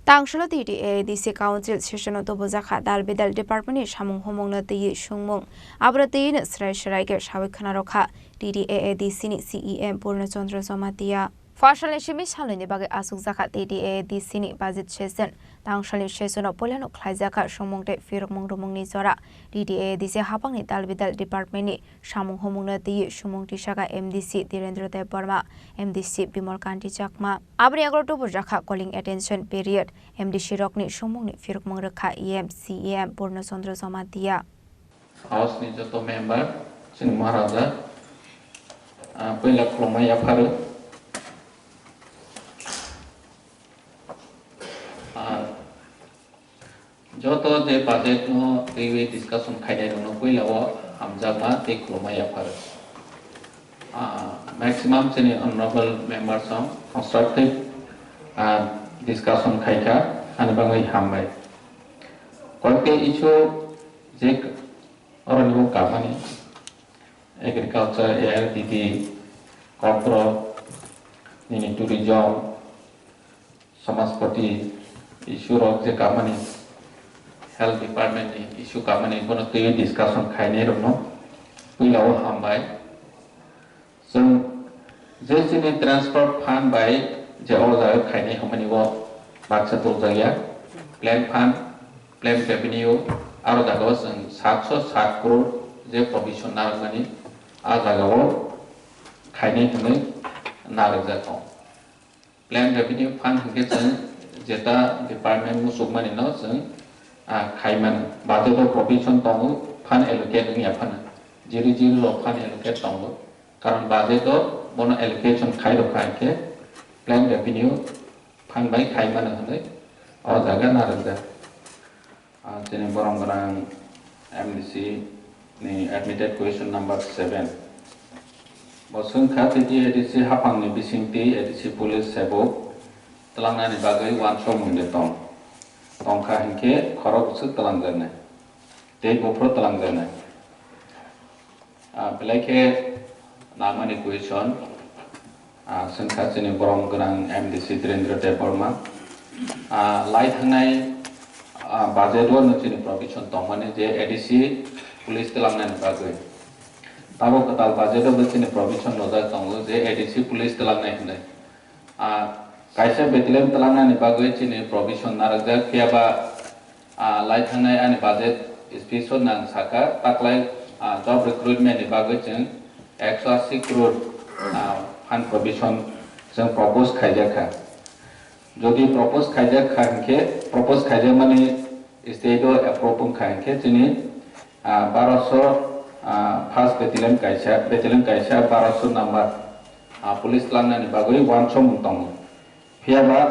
Tangsalo TTAADC Council Sessiono Tubujakha Dalbidal Departmental Samung Humungno Swngmung Abra Srai ke Shawikhana Rokha TTAADC ni CEM Purnachandra Somatia Fashalin Shimi Shalini Bage Asuk Zakha TTAADC ni Budget Session Tangsalo Sessiono Polano Klajaka Swngmung te Firmung Rumungni Zora TTAADC Hapang ni Dalbidal Department ni Samung Humungno Swngmung Tishaka MDC Direndra Deparma MDC Bimol Kanti Chakma Abri Agro Tubujakha calling attention period MDC Rokni Swngmung ni Firmung Rekha CEM Purnachandra Somatia House ni joto member sing Maharaja Pela Kromaya Paru joto de budget no Twiwi discussion khaidai no Pela wa Hamjama te Kromaya Paru maximum sini honorable members of constructive discussion khaika anabangai hambai koike issue je orang kapani agriculture ARDD corporate ini tourism samaspati issue rok je kapani health department issue kapani kono te discussion khaine rono puilao hambai so je sini transport fund by je order khaine hamani wo baksa to jaya plan fund plan revenue aro dago sang 707 crore je provision narmani a jagao khaine thune narjato plan revenue fund ke sang jeta department mu sugmani no sang khaiman budget provision tongu fund allocate ngi apana 00 lo fund allocate tongu karon budget mono allocation khai ro khai ke plan revenue fund by khaiman hane a jaga narja Chini barang MDC ni admitted question number 7. Bosung khati TTAADC hapang ni bising TTAADC police sebo telangna ni bagai Swngmung de tong kha hinke khorang usuk telang jane te gopro telang jane belake namani question sungkha chini barang MDC Direndra Deparma lai thangnai budget one chini provision tongmane je ADC police telangna ni bagoi tabo katal budget of chini provision loja tongo je ADC police telangna hinde kaisa betlem telangna ni bagoi chini provision narja khiaba lai thangnai ani budget special nang saka taklai job recruitment ni bagoi ching 180 crore fund provision jeng propose khaijakha যদি propose khaijak khanke propose khaijak mane state approve khanke chini 1200 first battalion kaisa 1200 number police langna ni bagoi Swngmung tong phiaba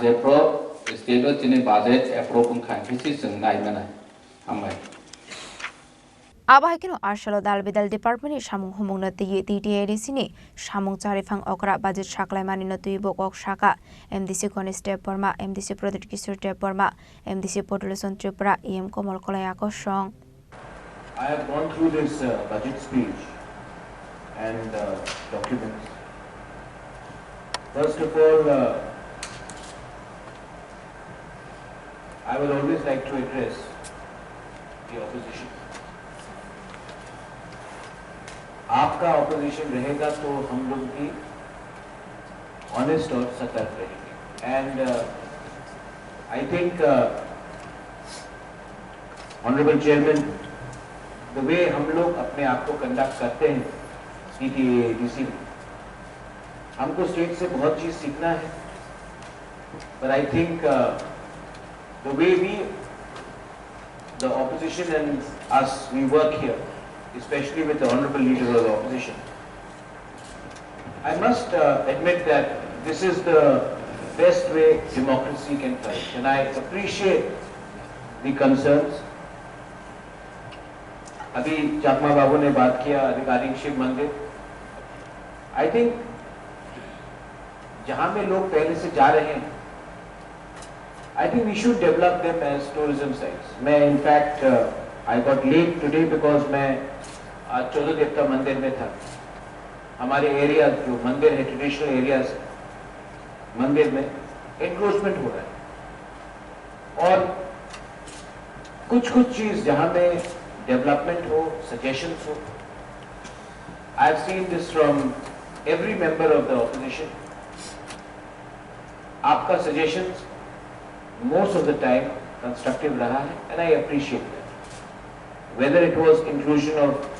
je pro state chini budget approve khanke chi sungai mana amai Abahikino Arshalo Dalbidal Department Samung Humungno TTAADC ni Samung Charifang Okra Budget Shaklai Manino Tuibo Ok Shaka MDC Constable Deparma MDC Product Kisur Deparma MDC Population Tripura EM Komol Kolayako Song I have gone through this budget speech and documents. First of all, I would always like to address the opposition. आपका opposition रहेगा तो हम लोग भी honest और सतर्क रहेंगे and I think honourable chairman the way हम लोग अपने आप को कंडक्ट करते हैं TTAADC में हमको स्टेट से बहुत चीज सीखना है पर I think the way we the opposition and us we work here especially with the honorable leader of the opposition. I must admit that this is the best way democracy can thrive, and I appreciate the concerns. अभी चाकमा बाबू ने बात किया आधिकारिक शिव मंदिर. I think जहाँ में लोग पहले से जा रहे हैं, I think we should develop them as tourism sites. मैं in fact I got late today because मैं आज 14 देवता मंदिर में था. हमारे एरिया जो मंदिर है ट्रेडिशनल एरियाज मंदिर में एनक्रोचमेंट हो रहा है और कुछ चीज जहां में डेवलपमेंट हो, सजेशंस हो. I have seen this from every member of the opposition. आपका suggestions most of the time constructive रहा है and I appreciate that. Whether it was inclusion of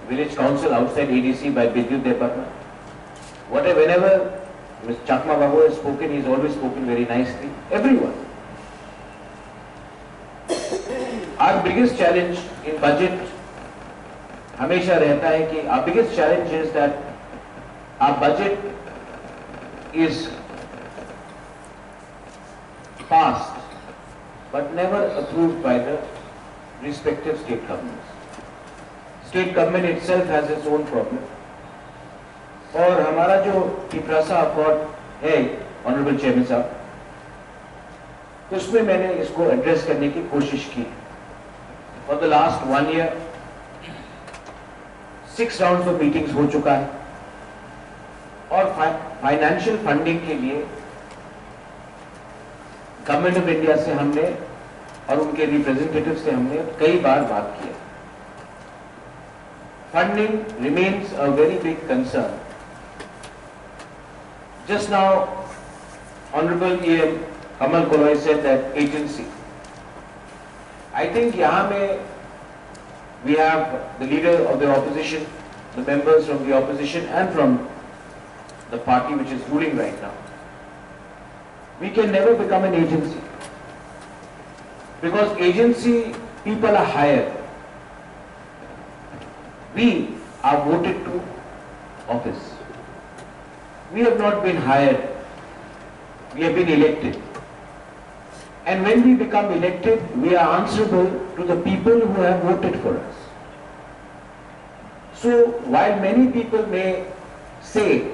village council outside ADC by Vidyut Department, whenever Mr. Chakma Babu has spoken, he's always spoken very nicely. Everyone. Our biggest challenge in budget हमेशा रहता है कि our biggest challenge is that our budget is passed but never approved by the respective state governments. State government itself has its own problem. और हमारा जो Tiprasa accord है honourable chairman साहब, उसमें मैंने इसको एड्रेस करने की कोशिश की. For the last 1 year 6 rounds of meetings हो चुका है और फाइनेंशियल फंडिंग के लिए गवर्नमेंट ऑफ इंडिया से हमने और उनके रिप्रेजेंटेटिव से हमने कई बार बात की. Funding remains a very big concern. Just now, Honorable EM Kamal Koloi said that agency. I think यहाँ में we have the leader of the opposition, the members from the opposition and from the party which is ruling right now. We can never become an agency because agency people are hired. We are voted to office. We have not been hired. We have been elected. And when we become elected, we are answerable to the people who have voted for us. So, while many people may say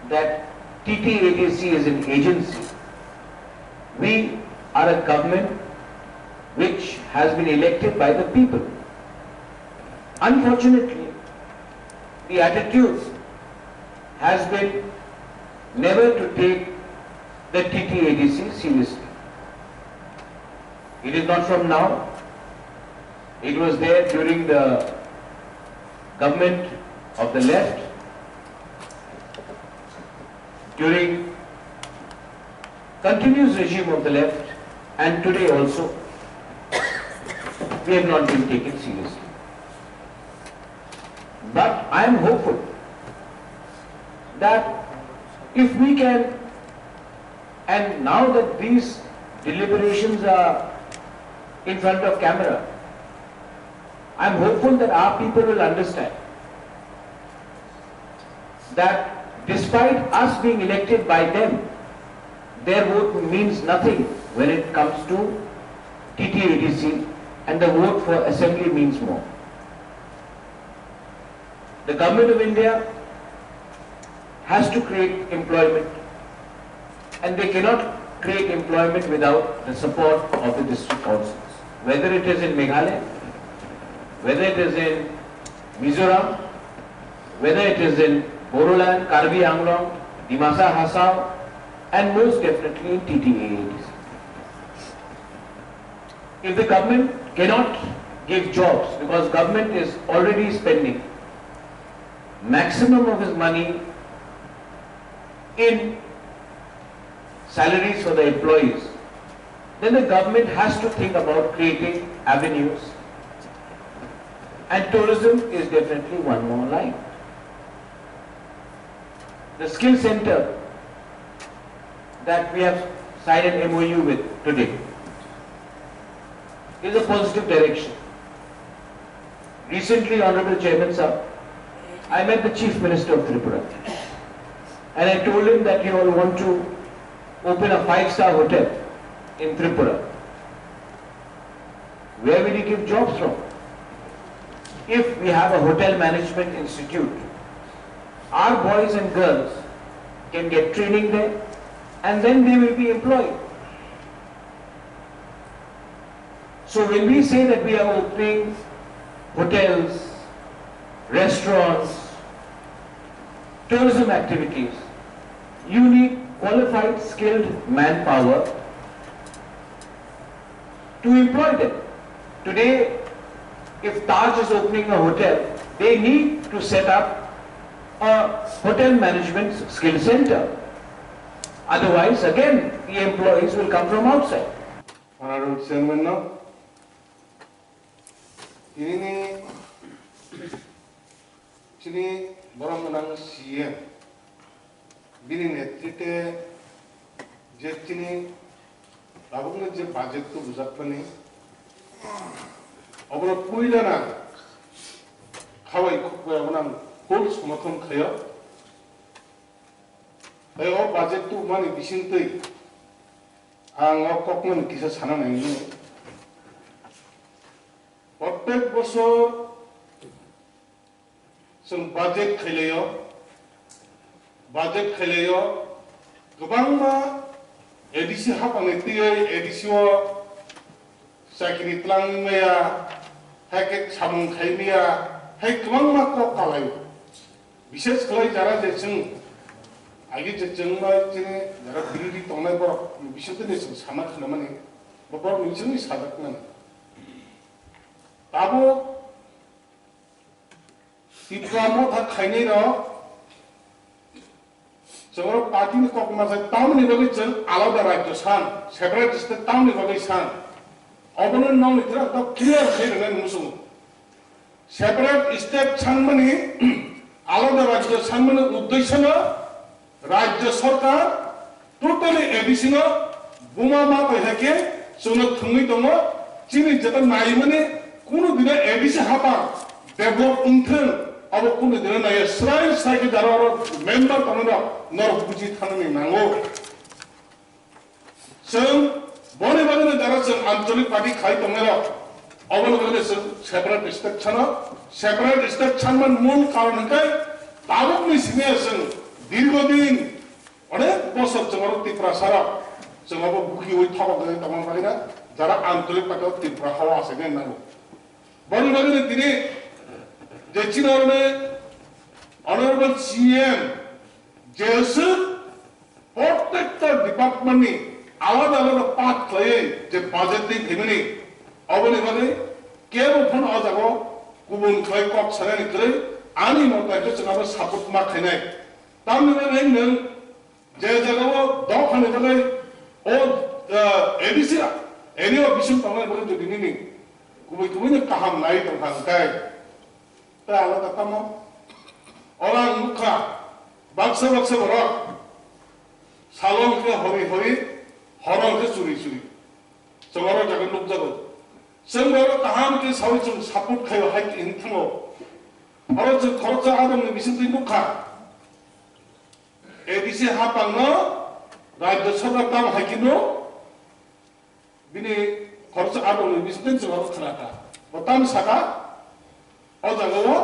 that TTAADC is an agency, we are a government which has been elected by the people. Unfortunately, the attitude has been never to take the TTAADC seriously. It is not from now. It was there during the government of the left, during continuous regime of the left, and today also, we have not been taken seriously. But I am hopeful that if we can, and now that these deliberations are in front of camera, I am hopeful that our people will understand that despite us being elected by them, their vote means nothing when it comes to TTAADC, and the vote for assembly means more. The government of India has to create employment, and they cannot create employment without the support of the district councils. Whether it is in Meghalaya, whether it is in Mizoram, whether it is in Bodoland, Karbi Anglong, Dimasa Hasao, and most definitely in TTAADC. If the government cannot give jobs, because government is already spending maximum of his money in salaries for the employees, then the government has to think about creating avenues, and tourism is definitely one more line. The skill center that we have signed an MOU with today is a positive direction. Recently, Honorable Chairman Sir, I met the Chief Minister of Tripura and I told him that you all want to open a 5-star hotel in Tripura. Where will you give jobs from? If we have a hotel management institute, our boys and girls can get training there and then they will be employed. So when we say that we are opening hotels, restaurants, tourism activities, you need qualified, skilled manpower to employ them. Today, if Taj is opening a hotel, they need to set up a hotel management skill center. Otherwise, again, the employees will come from outside. Honorable Swngmung, ini Chini Borong CM, bini netrite je Chini labungnya je budget tu Tubujakha ni, abang puila na kawai kukuya abang whole sumatong kaya, ayo budget tu mani bisintui, ang kokman kisah sana ni. प्रत्येक बছর जों budget खायलायो गोबां मा ADC हाबांनियै एडिसिओ साखिनि त्लांनाया हाके सामुं खायमिया हाय गोबां मा ककालायो विशेष खालाय Zara जे जों आगे जे जों मा जेने जारा बिरिदि तंनाय बर बिसोरनि जों सामा खालामनानै बर मिथिनि सादाकनानै ताबो Tripura था खायने र जों पार्टी नि कक मासे टाउन नि बगै जों आलादा राज्य सान सेपारेट स्टेट टाउन नि बगै सान अबनो नाम नित्रा त क्लियर खायरगन मुसु सेपारेट स्टेट सान मनि आलादा राज्य सान मनि उद्देश्य न राज्य सरकार टोटली एडिसन बुमा मा कहिके जों थंगै दङ चिनि जता नायमनि कुनु दिन एडिसि हापा डेभलप उन्थों अब कुनु दिन नाय स्राय साइके दारार मेम्बर तमनो नर बुजि थाननि नांगौ जों बने बने दारा जों आंचलिक पार्टी खाय तमनो अबन बने जों सेपारेट स्टेट छानमान मूल कारण है ताबुक नि सिने जों दीर्घदिन अनेक बছর जों त्रिपुरा सारा जों अब बुखि वइ थाबक तमन बायना जारा आंचलिक पार्टी त्रिपुरा हावा आसेने नांगौ बन बने दिने जेचिनरने ऑनरेबल सीएम जैसे प्रत्येक डिपार्टमेंट नि आलादा आलादा पार्ट खाय जे बजेट नि फेमिनि अबनि बने केबो फन अजागो गुबुन खाय कक सानानि कै आनि मतायखौ जोंहाबो सापर्ट मा खायनाय तामनि नों जे जागाव दखानि बने ओ एडिसि एनिओ बिसुं तंनाय बने दिनि गुबै kaham नाय तंखांखाय ता आलादा तामो orang मुखा बाक्सा बरक सालम के हरि हरं के चुरी जोंरो जागन लोक जागो जोंरो kaham के सावि जों सापर्ट खायो हाय इनथांगो आरो जों खरचा आदमनि बिसिनि मुखा एडिसि हापांनो राज्य सरकार ताम हायकिनो बिनि खरचा आदमनि बिसिनि जोंरो खानाका बताम साका अजागो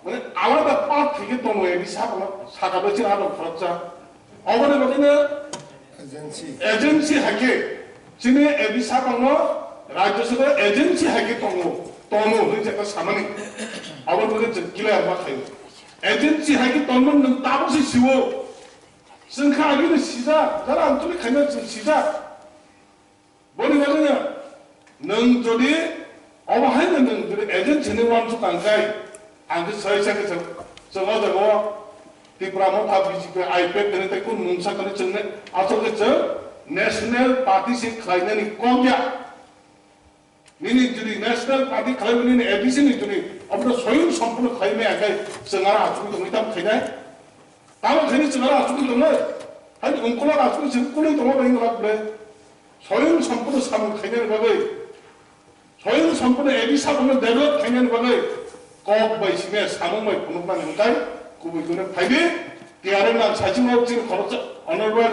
माने आलादा पार्ट থেকে दङ एडिसि हापांनो साकाबोसि आदम खरचा अबने बदिनो एजेंसी हाके जिने एडिसि हापांनो राज्य सरकार एजेंसी हाके तनो होय जाका सामानि अबने बदिनो जों क्लियर मा खायो एजेंसी हाके तनो नों ताबोसि सिवो जोंखा आगिनो सिजा जारा आंतुलि खायनो जों सिजा बनि बदिनो नों जदि अबाहायनो नों जदि एजेंसीनि वानसु कांखाय आंखौ सायसाके जों अजागो त्रिपुरा मथा बीजेपी आईपैड देने तक कुन मुंसा करे जोंने आसलके जों नेशनल पार्टी से खायनानि कमया निनि जुदि नेशनल पार्टी खायनानि एडिसि नि जुदि अपना स्वयं संपूर्ण खायमे आखाय जोंहा आसुनि दङ ताम खायनाय ताम खायनि जोंहा आसुनि दङ हाय उनकोला आसुनि जों कुनै दङ बेंगला बे स्वयं संपूर्ण साम खायनानि बागै स्वयं संपूर्ण एडिसि सामनो डेभलप खायनानि बागै कक बायसिने सामung बाय फुनुबा नंखाय गुबैखौनो फायदे टिआरएम नां साचिङाव जों खरच अनरेबल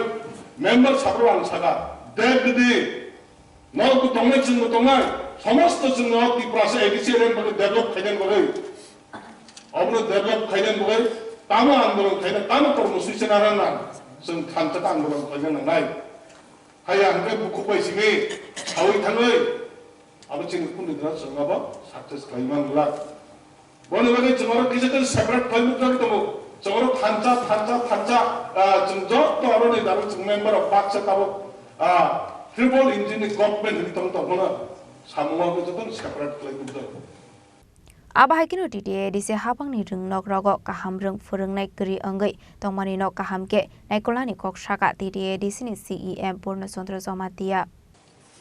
मेम्बर साब्र आं सागा देगदि नगु तंनाय जों तंनाय समस्त जों त्रिपुरा से एडिसि रेन बागै डेभलप खायनानि बागै अबनो डेभलप खायनानि बागै तामा आन्दोलन खायना तामा कर्मसुचि नाराना जों थान्ता आन्दोलन खायनो नांनाय हाय आंखौ बुखु बायसिने सावै थाङै आबो जों कुनदिना जोंहाबो साक्सेस खायमान लाग बने बने जोंरो गेजेर सेपारेट खायनो दङ 저로 탄자 정적 또 어른이 다른 정멤버로 박사 따로 트리플 인진이 gọọmenti tonton 사무하고 저던 세퍼레트 클레이브들 Abahakino TTAADC habang ni rung rogo kaham rung furung naik geri anggai tongmani nok kaham ke naikolani kok shaka TTAADC ni CEM Purna Sondra Zomatia.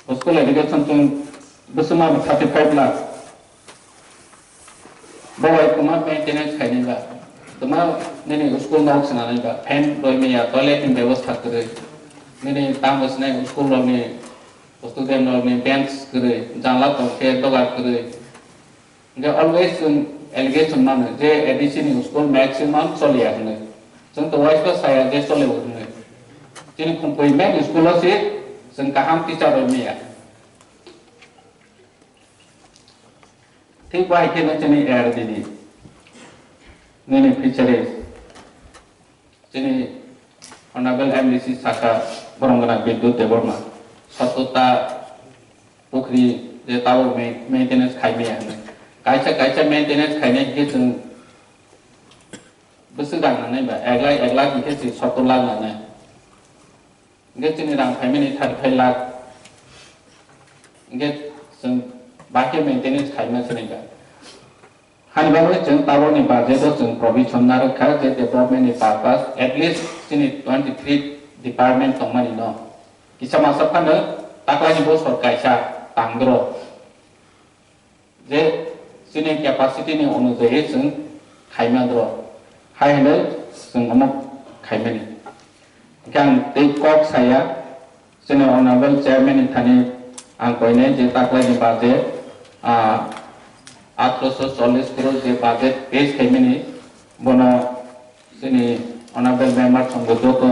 School education tung besuma 35 lakh. Bawai kuma maintenance खाने का तुम्हारा नहीं school नौक सनाने का fan लोग में या toilet में व्यवस्था करे नहीं ताम बसने school लोग में student लोग में bench करे जानला तो के तो बात करे They always allegation man je addition school maximum solely agne jeng to wise pa saya je solely agne jeni kompoi men school se jeng kaham teacher ro me ya thik bai ke na jeni air dini nene feature jeni honorable MDC saka borongana bidut deborma satota pukri je tawo maintenance khai me ya kaca maintenance खाने के जंग बस गांग नहीं बा एगला की के सत्तर लाख ना इंगे चिनी रांग फैमिली 35 लाख इंगे जंग बाकी maintenance खाने से नहीं बा हानि बाबू जंग तावो ने बाजे तो जंग provision ना रखा जे development ने purpose at least चिनी 23 department तो मनी नो किसा मासा फंड ताकला जी बहुत सरकारी सा तांगरो जे sini capacity ni onu je sung khaima dro haile sung amok khaime ni gang te kok saya sini honorable chairman thani ang koine je takla ni baje 840 crore je budget page khaime ni bono sini honorable member songgo to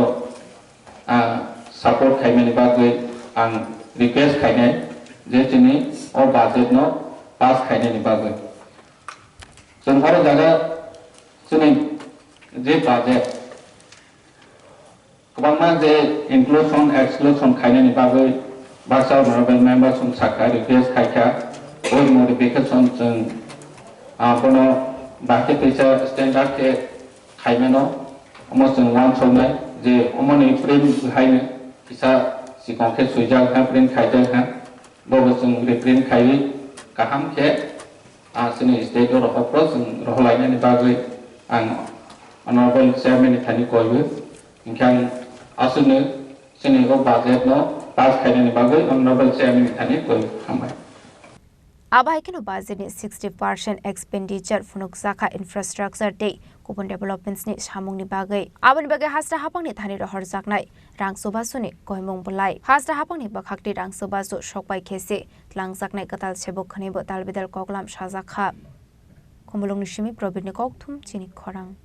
support khaime ni baje ang request khaine je sini o budget no pass khaine ni baje जों हर जगह जोंनि जे budget गोबां जे inclusion exclusion खायनायनि बागै Baksa होनरेबल member जों साखा request खायखा ओइ मडिफिकेशन जों आपनो बाकी फैसा स्टैंडर्ड के खायमेनो अमो जों वान सोनाय जे अमोनि प्रिन्ट हायनो किसा सिकंखे सुइजा हा प्रिन्ट खायदो हा बोबो जों रिप्रिन्ट खायि गाहाम के sini state or approach roholaina ni bagui ang honorable chairman ni thani koibu ingkang asunu sini go budget no pass khaina ni bagui honorable chairman ni thani koibu hambai Abahakino budget ni 60% expenditure Tubujakha infrastructure day Kupon developments ni Samung ni bagai aban bagai hasta hapang ni thani rohor jaknai rang sobasu ni Humungno bulai hasta hapang ni bakhakti rang sobasu shokbai khese tlang jaknai katal sebok khani bo Dalbidal koklam sajakha Khomulong ni shimi probit ni kokthum Chini Khorang